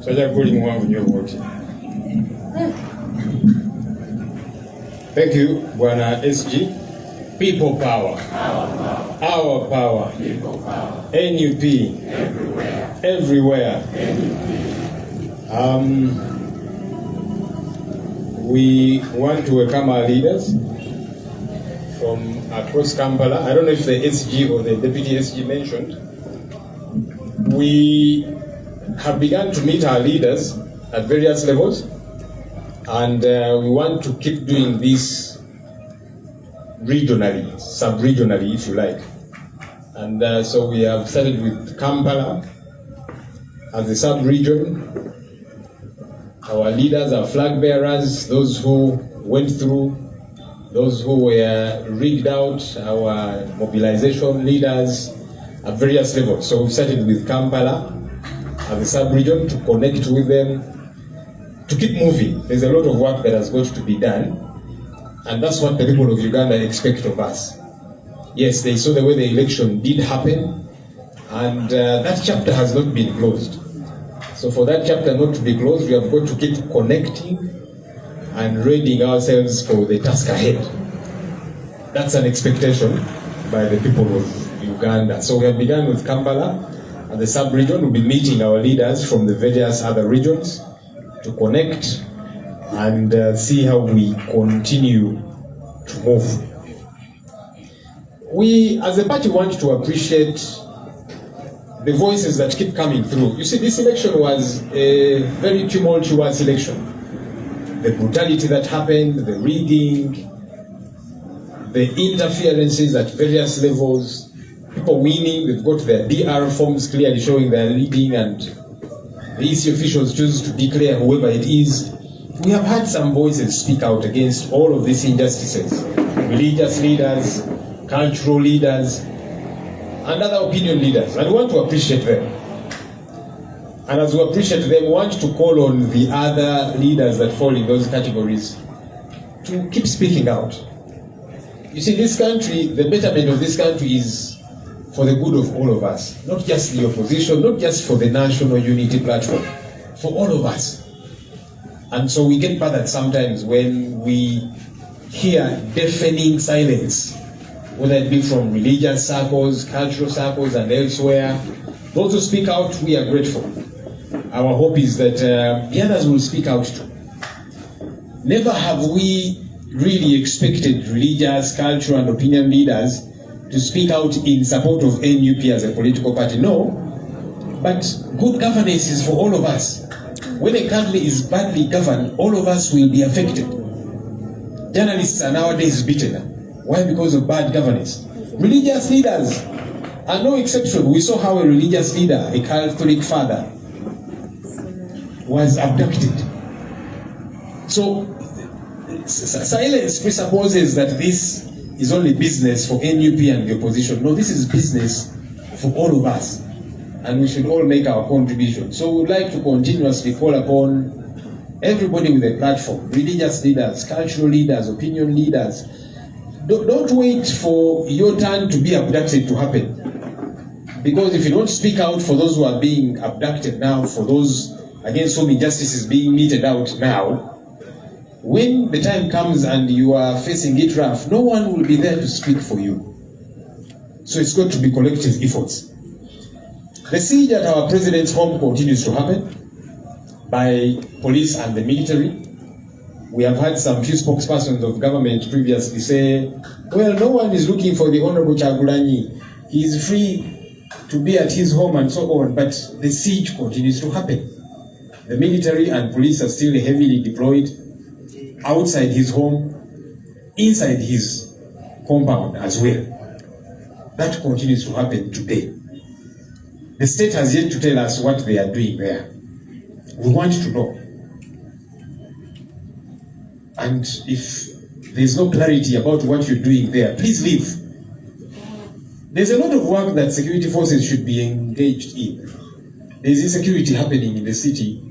Thank you, Bwana SG. People power. Our power. People power. NUP. Everywhere. We want to welcome our leaders from across Kampala. I don't know if the SG or the Deputy SG mentioned. We have begun to meet our leaders at various levels, and we want to keep doing this regionally, sub-regionally, if you like. And so we have started with Kampala as the sub-region. Our leaders are flag bearers, those who went through, those who were rigged out, our mobilization leaders at various levels. So we started with Kampala as the sub-region to connect with them, to keep moving. There's a lot of work that has got to be done, and that's what the people of Uganda expect of us. Yes, they saw the way the election did happen, and that chapter has not been closed. So for that chapter not to be closed, we have got to keep connecting and readying ourselves for the task ahead. That's an expectation by the people of Uganda. So we have begun with Kampala and the sub-region. We'll be meeting our leaders from the various other regions to connect and see how we continue to move. We, as a party, want to appreciate the voices that keep coming through. You see, this election was a very tumultuous election. The brutality that happened, the rigging, the interferences at various levels, people winning, they've got their DR forms clearly showing they're leading, and the EC officials choose to declare whoever it is. We have had some voices speak out against all of these injustices. Religious leaders, cultural leaders, and other opinion leaders, and we want to appreciate them. And as we appreciate them, we want to call on the other leaders that fall in those categories to keep speaking out. You see, this country, the betterment of this country is for the good of all of us, not just the opposition, not just for the national unity platform, for all of us. And so we get bothered sometimes when we hear deafening silence, whether it be from religious circles, cultural circles, and elsewhere. Those who speak out, we are grateful. Our hope is that the others will speak out too. Never have we really expected religious, cultural, and opinion leaders to speak out in support of NUP as a political party. No, but good governance is for all of us. When a country is badly governed, all of us will be affected. Journalists are nowadays beaten. Why? Because of bad governance. Religious leaders are no exception. We saw how a religious leader, a Catholic father, was abducted. So silence presupposes that this is only business for NUP and the opposition. No, this is business for all of us, and we should all make our contribution. So we would like to continuously call upon everybody with a platform, religious leaders, cultural leaders, opinion leaders. Don't wait for your turn to be abducted to happen. Because if you don't speak out for those who are being abducted now, for those against whom injustice is being meted out now, when the time comes and you are facing it rough, no one will be there to speak for you. So it's got to be collective efforts. The siege at our president's home continues to happen by police and the military. We have had some few spokespersons of government previously say, well, no one is looking for the Honorable Kyagulanyi. He is free to be at his home and so on, but the siege continues to happen. The military and police are still heavily deployed outside his home, inside his compound as well. That continues to happen today. The state has yet to tell us what they are doing there. We want to know. And if there's no clarity about what you're doing there, please leave. There's a lot of work that security forces should be engaged in. There's insecurity happening in the city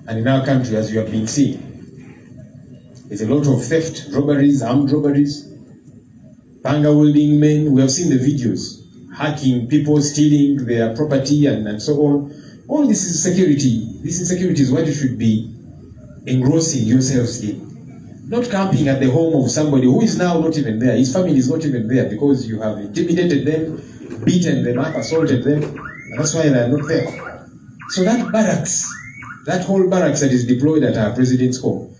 and in our country, as you have been seeing. There's a lot of theft, robberies, armed robberies, panga-wielding men. We have seen the videos, hacking people, stealing their property and so on. All this is security. This insecurity is what you should be engrossing yourselves in. Not camping at the home of somebody who is now not even there. His family is not even there because you have intimidated them, beaten them up, assaulted them, and that's why they are not there. So that barracks, that whole barracks that is deployed at our president's home,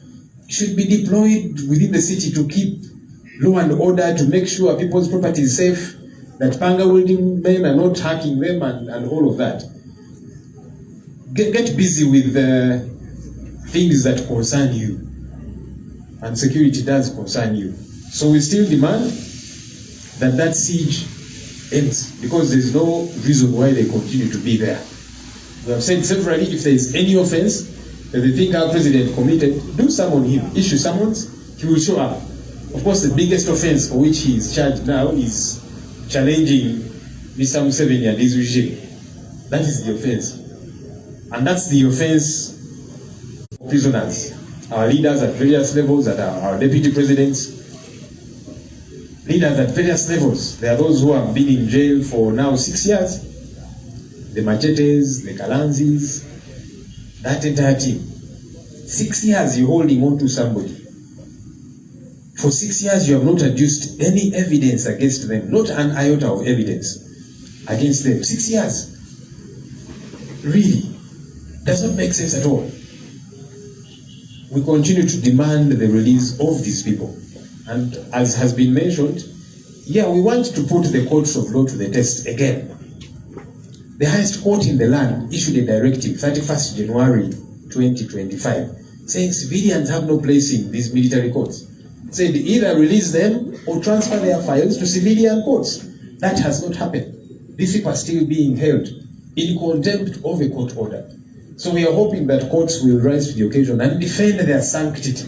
should be deployed within the city to keep law and order, to make sure people's property is safe, that panga wielding men are not hacking them, and all of that. Get busy with the things that concern you. And security does concern you. So we still demand that that siege ends, because there's no reason why they continue to be there. We have said severally, if there is any offense that they think our president committed, do summon him, issue summons, he will show up. Of course, the biggest offense for which he is charged now is challenging Mr. Museveni and his regime. That is the offense. And that's the offense of prisoners. Our leaders at various levels, our deputy presidents, leaders at various levels. There are those who have been in jail for now 6 years. The Machetes, the Kalanzis, that entire team. 6 years you're holding on to somebody. For 6 years you have not adduced any evidence against them, not an iota of evidence against them. 6 years. Really. Does not make sense at all. We continue to demand the release of these people. And as has been mentioned, we want to put the courts of law to the test again. The highest court in the land issued a directive, 31st January 2025, saying civilians have no place in these military courts. Said either release them or transfer their files to civilian courts. That has not happened. These people are still being held in contempt of a court order. So we are hoping that courts will rise to the occasion and defend their sanctity.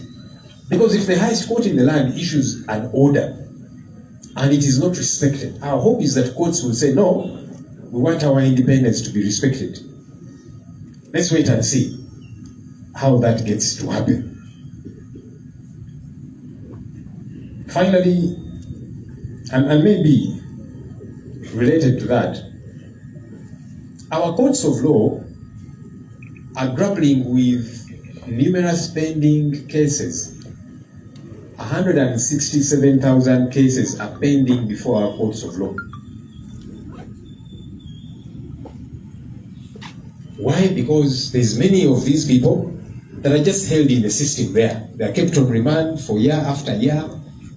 Because if the highest court in the land issues an order and it is not respected, our hope is that courts will say, no, we want our independence to be respected. Let's wait and see how that gets to happen. Finally, and maybe related to that, our courts of law are grappling with numerous pending cases. 167,000 cases are pending before our courts of law. Why? Because there's many of these people that are just held in the system there. They are kept on remand for year after year.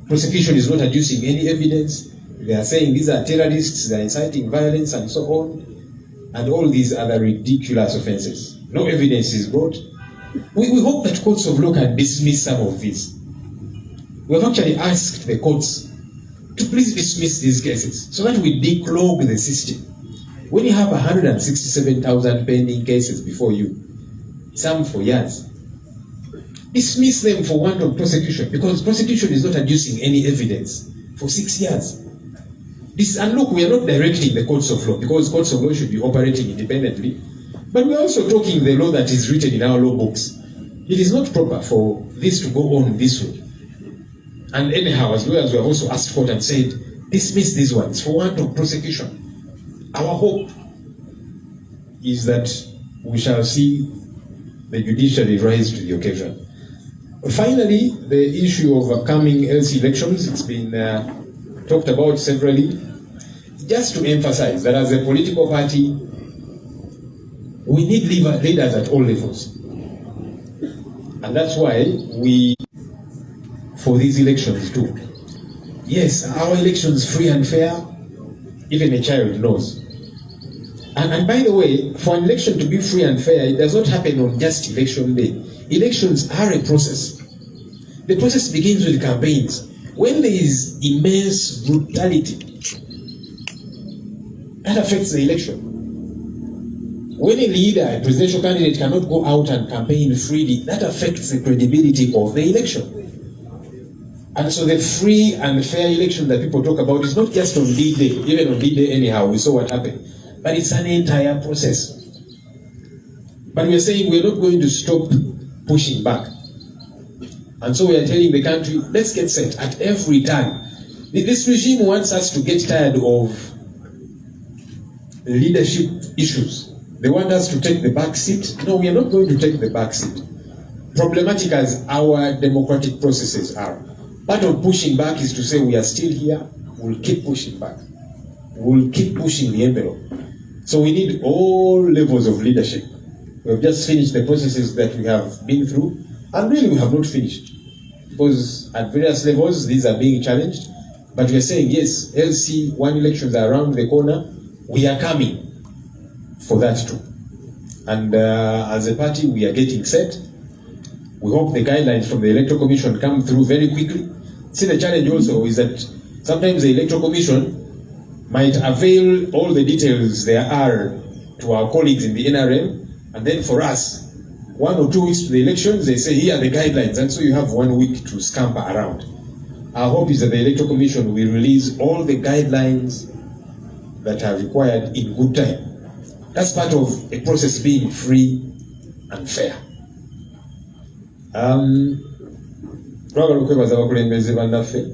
Prosecution is not adducing any evidence. They are saying these are terrorists, they are inciting violence and so on, and all these other ridiculous offenses. No evidence is brought. We hope that courts of law can dismiss some of these. We have actually asked the courts to please dismiss these cases so that we declog the system. When you have 167,000 pending cases before you, some for years, dismiss them for want of prosecution, because prosecution is not adducing any evidence for 6 years. And look, we are not directing the courts of law, because courts of law should be operating independently. But we are also talking the law that is written in our law books. It is not proper for this to go on this way. And anyhow, as lawyers, we have also asked court and said, dismiss these ones for want of prosecution. Our hope is that we shall see the judiciary rise to the occasion. Finally, the issue of upcoming LC elections, it's been talked about severally. Just to emphasize that as a political party, we need leaders at all levels. And that's why for these elections too. Yes, our elections free and fair, even a child knows. And by the way, for an election to be free and fair, it does not happen on just election day. Elections are a process. The process begins with campaigns. When there is immense brutality, that affects the election. When a leader, a presidential candidate, cannot go out and campaign freely, that affects the credibility of the election. And so the free and fair election that people talk about is not just on D-Day. Even on D-Day anyhow, we saw what happened. But it's an entire process. But we are saying we're not going to stop pushing back. And so we are telling the country, let's get set at every time. This regime wants us to get tired of leadership issues. They want us to take the back seat. No, we are not going to take the back seat. Problematic as our democratic processes are, part of pushing back is to say we are still here, we'll keep pushing back. We'll keep pushing the envelope. So we need all levels of leadership. We have just finished the processes that we have been through, and really we have not finished. Because at various levels, these are being challenged. But we are saying, yes, LC1 elections are around the corner. We are coming for that too. And as a party, we are getting set. We hope the guidelines from the Electoral Commission come through very quickly. See, the challenge also is that sometimes the Electoral Commission might avail all the details there are to our colleagues in the NRM, and then for us, 1 or 2 weeks to the elections, they say, here are the guidelines, and so you have 1 week to scamper around. Our hope is that the Electoral Commission will release all the guidelines that are required in good time. That's part of a process being free and fair. Twagala okwebaza abakulembeze bannaffe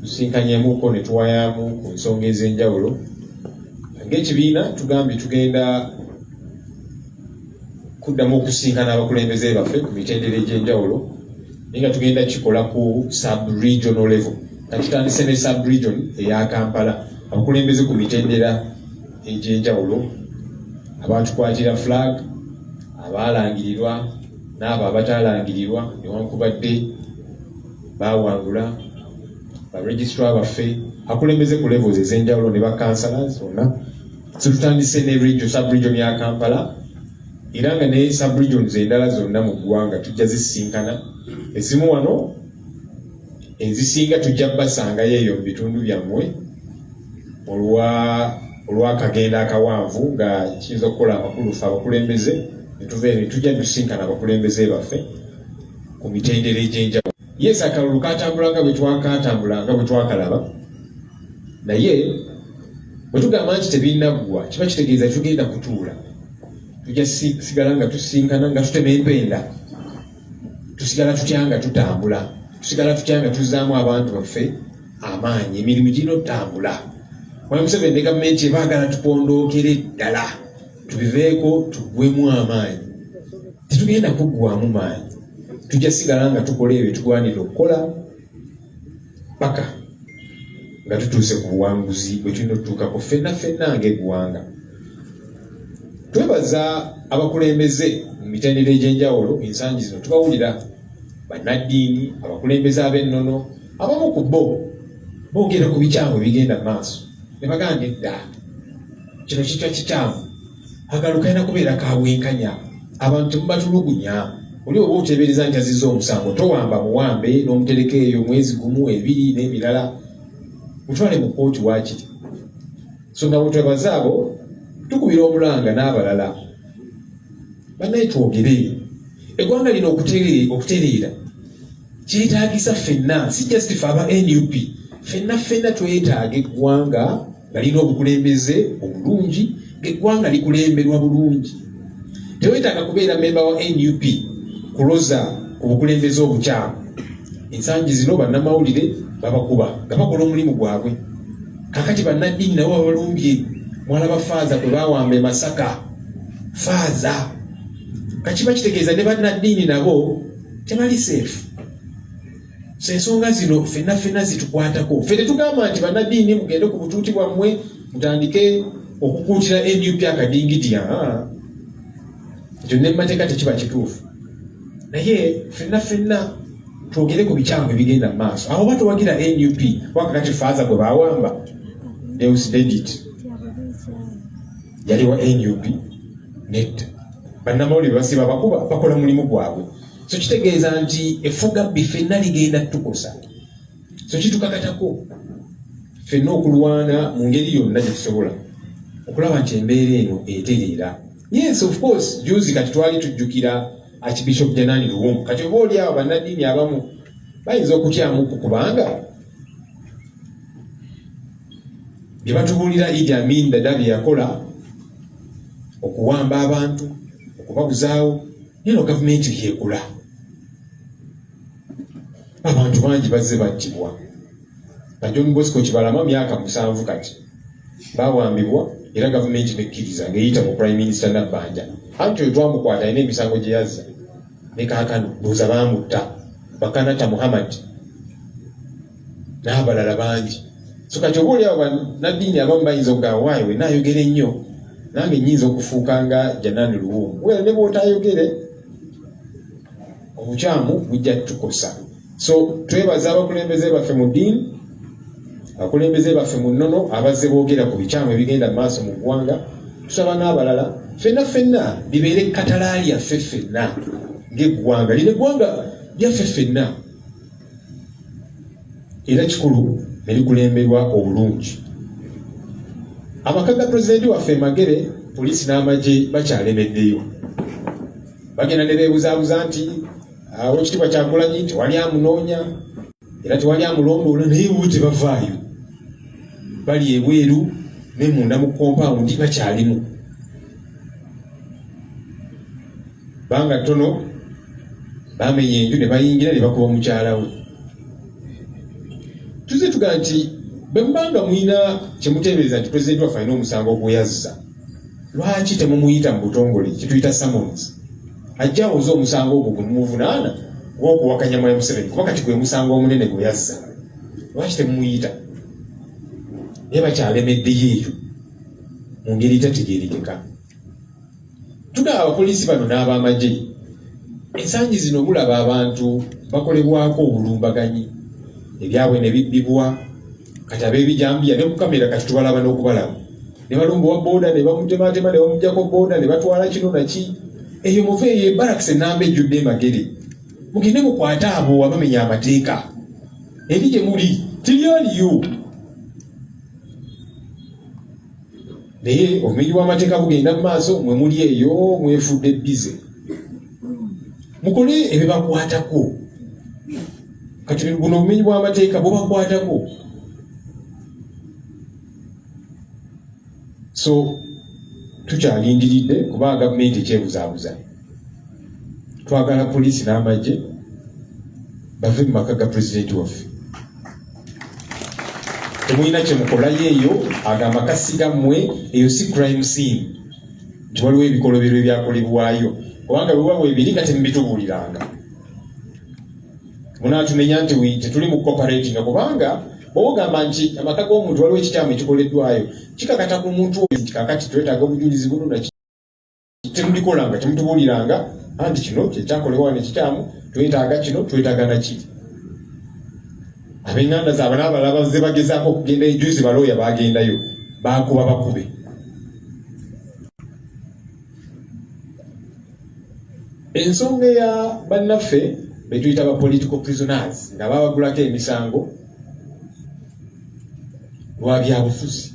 tusinkanyemuko ne tuwayamu ku nsonga ez'enjawulo. Ng'ekibiina tugambye tugenda kuddamu okusinkana abakulembeze baffe ku mitendera egy'enjawulo, naye nga tugenda kikola ku sub-regional level. Katutandise ne sub-region eya Kampala, abakulembeze ku mitendera egy'enjawulo, abatukwatira flag, abaalangirirwa n'abo abataalangirirwa newankubadde baawangula, baregistrar baffe, akulembeze ku levels ez'enjawulo ne bakansalazi bonna. So tutandise ne sub-region ya Kampala, era nga ne sub-regions endala zonna mu ggwanga tujja zisinkana. Ezimu wano ezisinga tujja basangayo eyo mu bitundu byammwe olw'akagenda akawanvu nga kiyinza okukola amakulufu abakulembeze ne tuva eno tujja tusinkana abakulembeze baffe ku mitendera egy'enjawulo. Yes, akalulu katambula nga bwe twakalaba, naye bwe tugamba nti tebinnaggwa kiba kitegeeza tugenda kutuula. Tujja sigala nga tusinkana nga tutema empenda, tusigala tutya nga tutambula, tusigala tutya nga tuzzaamu abantu baffe amaanyi, emirimu gino tambula. Wano Museveni ne gavumenti ebaagala tupondookere ddala, tubiveeko tuggwemu amaanyi. Tetugenda kuggwamu maanyi, tujja sigala nga tukola ebyo tugwanira okukola paka nga tutuuse ku buwanguzi bwe tulina otutuukako ffenna ng'eggwanga. Twebaza abakulembeze mu mitendera egy'enjawulo ensangi zino. Tubawulira bannaddiini, abakulembeze ab'ennono, abamu ku bo boogera ku bikyamu ebigenda maaso ne bagamba edda kino kitwa kikyamu, akalulu kalina kubeera kabwenkanya, abantu temubatulugunya. Oli oba oteebereza nti azizza omusango, towamba muwambe n'omutereka eyo mwezi gumu, 2 n'emirala, mutwale mu kkooti waakiri. So nga bwetwebaza abo tukubira omulanga n'abalala. Bannaye twogere, eggwanga lino okutereera kyetaagisa ffenna, si just ffe aba NUP, ffenna twetaaga eggwanga nga lina obukulembeze obulungi, ng'eggwanga likulemberwa bulungi. Teweetaaga kubeera memba wa NUP kuloza ku bukulembeze obukyamu. Ensangi zino bannamawulire babakuba nga bakola omulimu gwabwe. Kakati bannaddiini nabo babalumbye. Mwalaba Faaza kwe baawamba e Masaka. Faaza kakiba kitegeeza ne bannaddiini nabo tebali seefu. So ensonga zino ffenna zitukwatako. Ffe tetugamba nti bannaddiini mugende ku butuuti bwammwe mutandike okukuutira NUP akadingidi. Ekyo ne mu mateeka tekiba kituufu. Naye ffenna twogere ku bikyamu ebigenda mu maaso. Aho batuwagira NUP wakakati Faaza gwe baawamba Deus Dedit yali wa NUP nedda. Bannamawulire basiba bakuba bakola mulimu gwabwe. So kitegeeza nti effugabbi ffenna ligenda tukosa. So kitukakatako ffenna okulwana mu ngeri yonna gye tusobola okulaba nti embeera eno etereera. Yes, of course, juzi kati twali tujjukira Archbishop Janani Luwumbu. Kati oba oli awo bannaddiini abamu bayinza okutyamuku kubanga bye batubuulira Idi Amin Dada bye yakola okuwamba abantu, okubabuzaawo, neno gavumenti yeekula. Abantu bangi bazze battibwa. John Bosco Kibalama myaka 7 kati baawambibwa era gavumenti nekkiriza ng'eyita mu prime minister Nabbanja anti oyo twamukwata alina emisango gye yazza ne kaakano buuza baamutta Bakanata Muhammad n'abalala bangi. So kati oba oliawo bannaddiini abamu bayinza okugamba waayi we naayogera ennyo nange nnyinza okufuuka nga Janani Luwumbu. Wera ne bw'otaayogere obukyamu bujja tukosa. So twebaza abakulembeze baffe mu ddiini, abakulembeze baffe mu nnono abazze boogera ku bikyamu ebigenda maaso mu ggwanga. Tusaba n'abalala ffenna libeere katala lyaffe ffenna ng'eggwanga, lino eggwanga lyaffe ffenna era kikulu ne likulemberwa obulungi. Amaka ga pulezidenti waffe Magere, poliisi n'amagye bakyalemeddeyo. Bagenda ne beebuzaabuza nti Oweekitiibwa Kyagulanyi tewali amunoonya era tewali amulondoola, naye bo tebavaayo, bali ebweru ne munda mu kompawundi bakyalimu. Banga ttono bamenya enju ne bayingira ne bakuba mukyala we. Tuzze tugaa nti bwe mubanga mulina kye muteebereza nti pulezidenti waffe alina omusango gwe yazza, lwaki temumuyita mu butongole kituyita summons ajja awoze omusango ogwo gwe mumuvunaana gw'okuwakanya Mwai Museveni, kuba kati gwe musango omunene gwe yazza? Lwaki temumuyita? Naye bakyalemeddeyo eyo mu ngeri etategeerekeka. Tugaba abapoliisi bano n'abamagye, ensangi zino mulaba abantu bakolebwako obulumbaganyi, ebyabwe ne bibbibwa, kati ab'ebijambiya ne ku kamera kati tubalaba n'okubalaba, ne balumba wa booda ne bamutematema ne bamuggyako booda ne batwala kino naki. Eyo muveeyo ebarakisi ennamba ejjudde Magere, mugende mukwate abo abamenya amateeka. Eri gye muli tiryaliyo, naye obumenyi bw'amateeka bugenda mu maaso, mwe muli eyo mwefudde bize. Mukole ebibakwatako. Kati buno obumenyi bw'amateeka bubakwatako. So tukyalindiridde kuba gavumenti ekyebuzaabuza. Twagala poliisi n'amagye bave mu maka ga pulezidenti waffe. Temulina kye mukolayo eyo, agamba kasi gammwe eyo si crime scene, nti waliwo ebikolobero ebyakolebwayo, kubanga bwe bwebiri nga temubitubuuliranga. Munaatumenya nti tetuli mu cooperating, kubanga bw'ogamba nti amaka g'omuntu waliwo ekikyamu ekikoleddwayo kikakata ku muntu oyo nti kakati twetaaga obujulizi buno naki temubikolanga, temutubuuliranga anti kino kyekyakolebwa nekikyamu, twetaaga kino, twetaaga nakiri. Ab'enganda zaabwe n'abalala bazze bagezaako okugenda ejuzi balooya bagendayo bakuba bakube. Ensonga ya bannaffe be tuyita ba political prisoners nga babagulako emisango lwa byabufuzi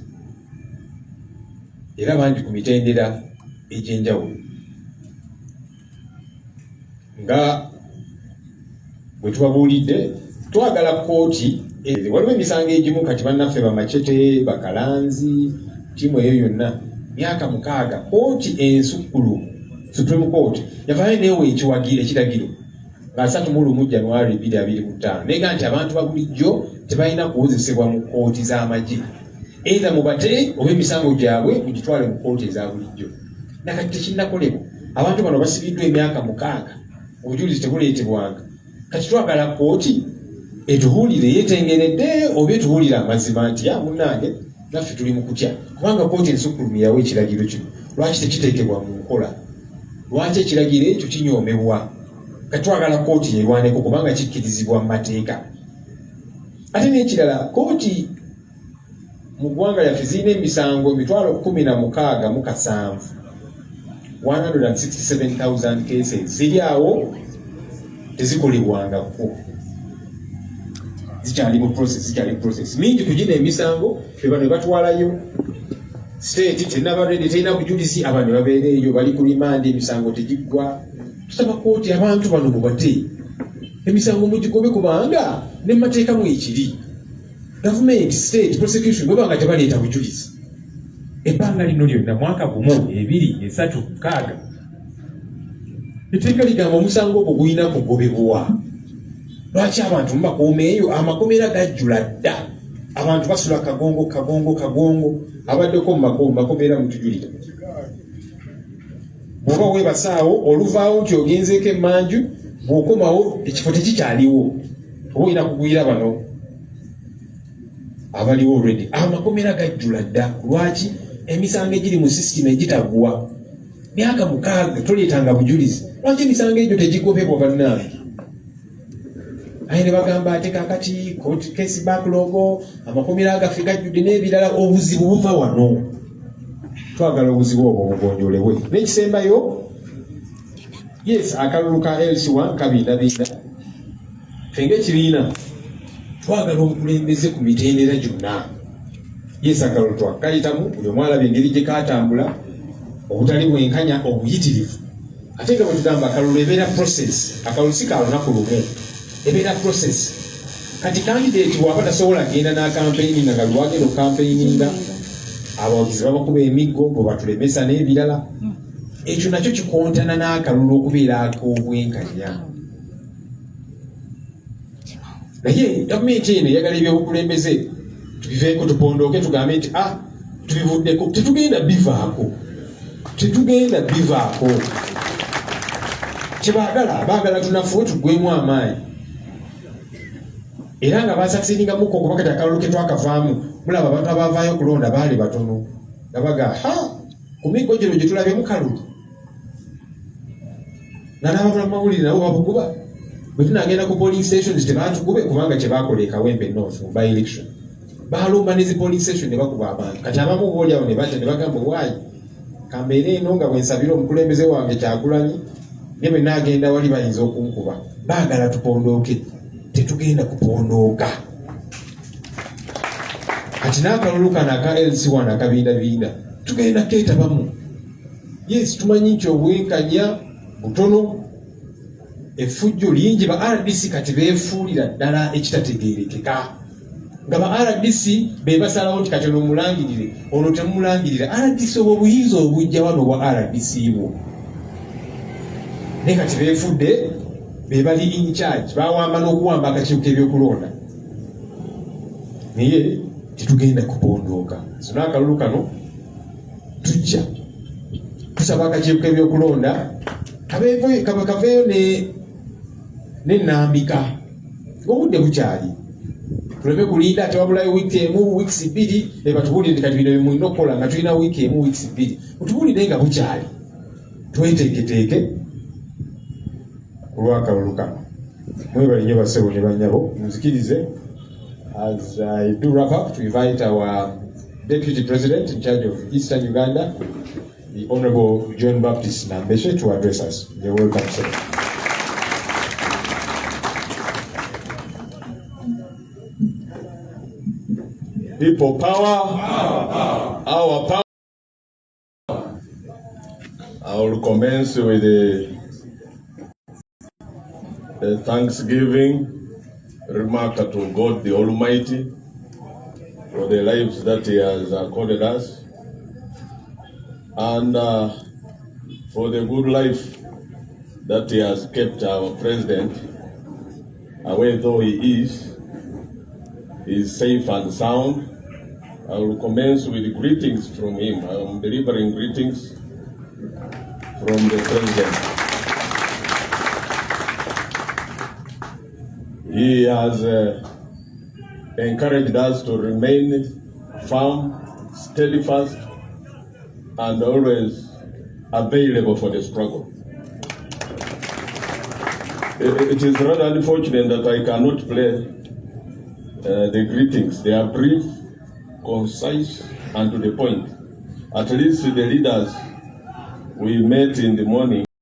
era bangi ku mitendera egy'enjawulo, nga bwe tubabuulidde twagala kooti. Waliwo emisango egimu kati bannaffe bamacete bakalanzi tiimu eyo yonna myaka 6 kooti ensukkulumu Supreme Court yavaayo neewe ekiragiro nga 31 January 2025 nega nti abantu babulijjo tebalina kuwozesebwa mu kooti z'amagye, either mubate oba emisango gyabwe mugitwale mu kooti eza bulijjo. Nakati tekinnakolebwa, abantu bano basibiddwa emyaka 6, obujulizi tebuleetebwanga. Kati twagala kooti etubuulire yetengeredde oba etubuulire amazima nti munnange naffe tuli mu kutya, kubanga kooti ensukkulumu yawe ekiragiro kino lwaki tekiteekebwa mu nkola, lwaki ekiragiro ekyo kinyoomebwa. Kati twagala kooti yerwaneko kubanga kikkirizibwa mu mateeka. Ate n'ekirala, kooti mu ggwanga lyaffe zirina emisango 16,700, 167,000 cases ziri awo tezikolebwangako, zikyali mu process. Mingi kugina emisango bano batwalayo state tenaba ready, terina bujulizi, abantu babeera eyo bali ku remand, emisango tegiggwa. Tusaba kooti abantu bano mubate emisango mugigobe, kubanga ne mateeka mu ekiri government state prosecution bwebanga tebaleeta bujulizi ebbanga lino lyonna mwaka gumu 2 3 6 etteeka ligamba omusango ogwo gulina kugobebwa. Lwaki abantu mubakuuma eyo? Amakomera gajjula dda, abantu basula kagongo abaddeko mu makomera mutujulira bw'oba weebasaawo oluvaawo nti ogenzeeko emmanju bw'okomawo ekifo tekikyaliwo oba olina kugwira bano abaliwo already. Amakomera gajjula dda. Lwaki? Emisango egiri mu system egitaggwa myaka 6 toleetanga bujulizi. Lwaki emisango egyo tegigobebwa bannange? Aye ne bagamba ate kakati court case backlog, amakomera agaffe gajjudde n'ebirala. Obuzibu buva wano. Twagala obuzibu obwo bugonjoolebwe. N'ekisembayo, yes, akalulu ka LC1 kabindabinda. Ffe ng'ekibiina twagala obukulembeze ku mitendera gyonna. Yes, akalulu twakayitamu, buli omu alaba engeri gye kaatambula, obutali bwenkanya, obuyitirivu. Ate nga bwe tugamba akalulu ebeera process, akalulu si ka lunaku lumu, ebeera process. Kati candidate bw'aba tasobola genda n'akampeyini nga lwagenda okampeyinga, abawagizi babakuba emiggo bwe batulemesa n'ebirala. Ekyo nakyo kikontana n'akalulu okubeera ak'obwenkanya. Naye gavumenti eno eyagala ebyobukulembeze tubiveeko tupondooke tugambe nti tubivuddeko, tetugenda bivaako. Baagala tunafuwe tuggwemu amaanyi. Era nga basakisingamuko okuba kati akalulu ke twakavaamu, mulaba abantu abavaayo okulonda baali batono. Nga ku miggo gino gye tulabyemu kalulu. N'ababula mu mawulire nabo babukuba. Bwe tunagenda ku polling stations tebatukube kubanga kye baakola e Kawempe North mu by-election. Baalumba ne zi polling station ne bakuba abantu. Kati abamu boolyawo ne batya ne bagamba waayi kambeera eno nga bwe nsabira omukulembeze wange Kyagulanyi ne bwe naagenda wali bayinza okunkuba. Baagala tupondooke, tetugenda kupondooka. Kati n'akalulu kano aka LC1 akabindabinda tugenda keetabamu. Yes, tumanyi nti obwenkanya butono, effujjo lingi. Ba RDC kati beefuulira ddala ekitategeerekeka. Nga ba RDC be basalawo nti kati ono mulangirire, ono temulangirira. RDC obwo buyinza obujja wano obwa RDC bwo. Naye kati beefudde be bali in charge, bawamba n'okuwamba akakiiko k'ebyokulonda. Naye tetugenda kupondooka. So n'akalulu kano tujja tusaba akakiiko k'ebyokulonda kaveeyo n'ennambika ng'obudde bukyali. Tuleme kulinda ate wabulayo wiiki emu, wiiki 2, ne batubuulire nti kati bino bye mulina okukola nga tulina wiiki emu, wiiki 2. Mutubuulire nga bukyali. Tweteeketeeke ku lw'akalulu kano. Mwebale nnyo bassebo ne bannyabo. Munzikirize as I do wrap up to invite our Deputy President in charge of Eastern Uganda, the Honorable John Baptist Nambeshe, to address us. You're welcome, sir. People power, our power. I will commence with the thanksgiving remark to God the Almighty for the lives that He has accorded us, and for the good life that He has kept our President, away though he is safe and sound. I will commence with greetings from him. I am delivering greetings from the President. He has encouraged us to remain firm, steadfast, and always available for the struggle. It is rather unfortunate that I cannot play the greetings. They are brief, concise, and to the point. At least the leaders we met in the morning